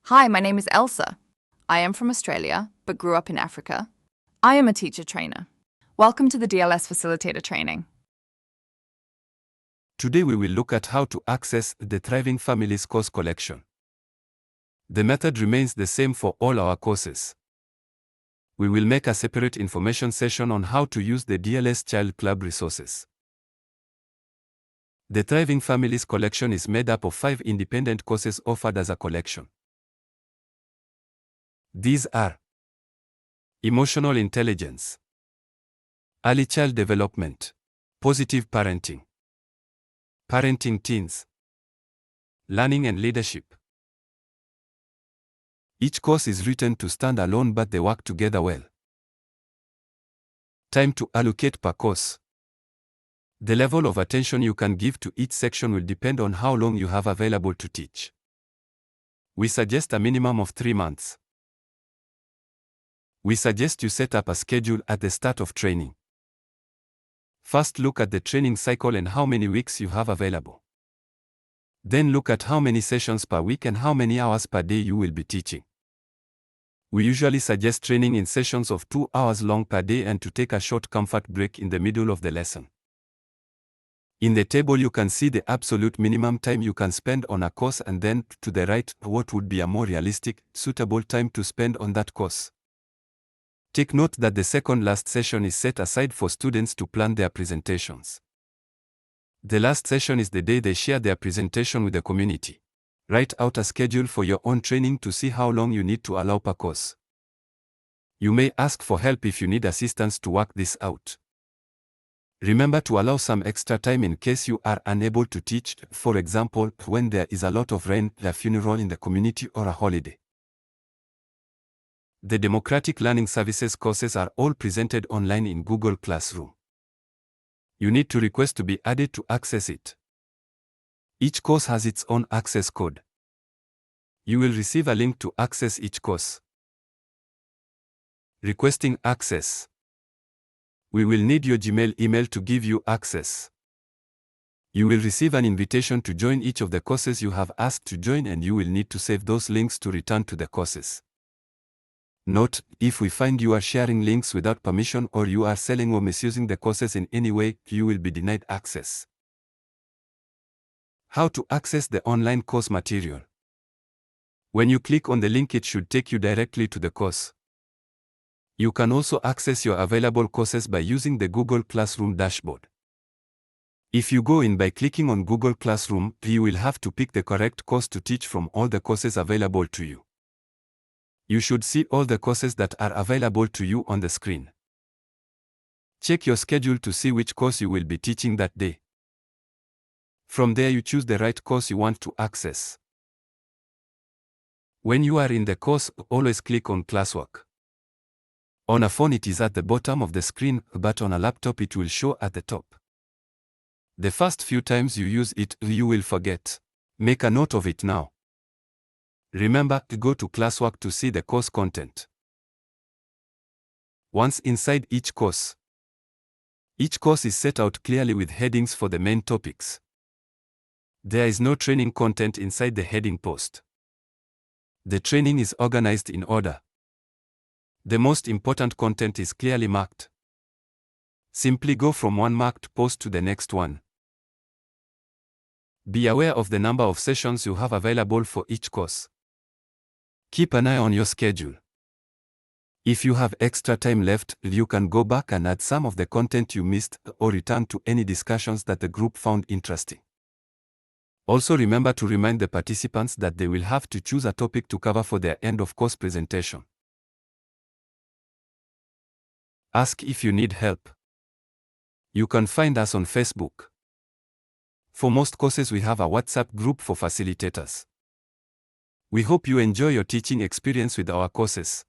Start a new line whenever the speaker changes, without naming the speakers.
Hi, my name is Elsa. I am from Australia, but grew up in Africa. I am a teacher trainer. Welcome to the DLS Facilitator Training.
Today we will look at how to access the Thriving Families course collection. The method remains the same for all our courses. We will make a separate information session on how to use the DLS Child Club resources. The Thriving Families collection is made up of 5 independent courses offered as a collection. These are Emotional Intelligence, Early Child Development, Positive Parenting, Parenting Teens, Learning and Leadership. Each course is written to stand alone, but they work together well. Time to allocate per course. The level of attention you can give to each section will depend on how long you have available to teach. We suggest a minimum of 3 months. We suggest you set up a schedule at the start of training. First, look at the training cycle and how many weeks you have available. Then look at how many sessions per week and how many hours per day you will be teaching. We usually suggest training in sessions of 2 hours long per day and to take a short comfort break in the middle of the lesson. In the table you can see the absolute minimum time you can spend on a course, and then, to the right, what would be a more realistic, suitable time to spend on that course. Take note that the second last session is set aside for students to plan their presentations. The last session is the day they share their presentation with the community. Write out a schedule for your own training to see how long you need to allow per course. You may ask for help if you need assistance to work this out. Remember to allow some extra time in case you are unable to teach, for example, when there is a lot of rain, a funeral in the community, or a holiday. The Democratic Learning Services courses are all presented online in Google Classroom. You need to request to be added to access it. Each course has its own access code. You will receive a link to access each course. Requesting access. We will need your Gmail email to give you access. You will receive an invitation to join each of the courses you have asked to join, and you will need to save those links to return to the courses. Note, if we find you are sharing links without permission or you are selling or misusing the courses in any way, you will be denied access. How to access the online course material. When you click on the link, it should take you directly to the course. You can also access your available courses by using the Google Classroom dashboard. If you go in by clicking on Google Classroom, you will have to pick the correct course to teach from all the courses available to you. You should see all the courses that are available to you on the screen. Check your schedule to see which course you will be teaching that day. From there, you choose the right course you want to access. When you are in the course, always click on Classwork. On a phone it is at the bottom of the screen, but on a laptop it will show at the top. The first few times you use it, you will forget. Make a note of it now. Remember to go to Classwork to see the course content. Once inside each course is set out clearly with headings for the main topics. There is no training content inside the heading post. The training is organized in order. The most important content is clearly marked. Simply go from one marked post to the next one. Be aware of the number of sessions you have available for each course. Keep an eye on your schedule. If you have extra time left, you can go back and add some of the content you missed or return to any discussions that the group found interesting. Also remember to remind the participants that they will have to choose a topic to cover for their end-of-course presentation. Ask if you need help. You can find us on Facebook. For most courses we have a WhatsApp group for facilitators. We hope you enjoy your teaching experience with our courses.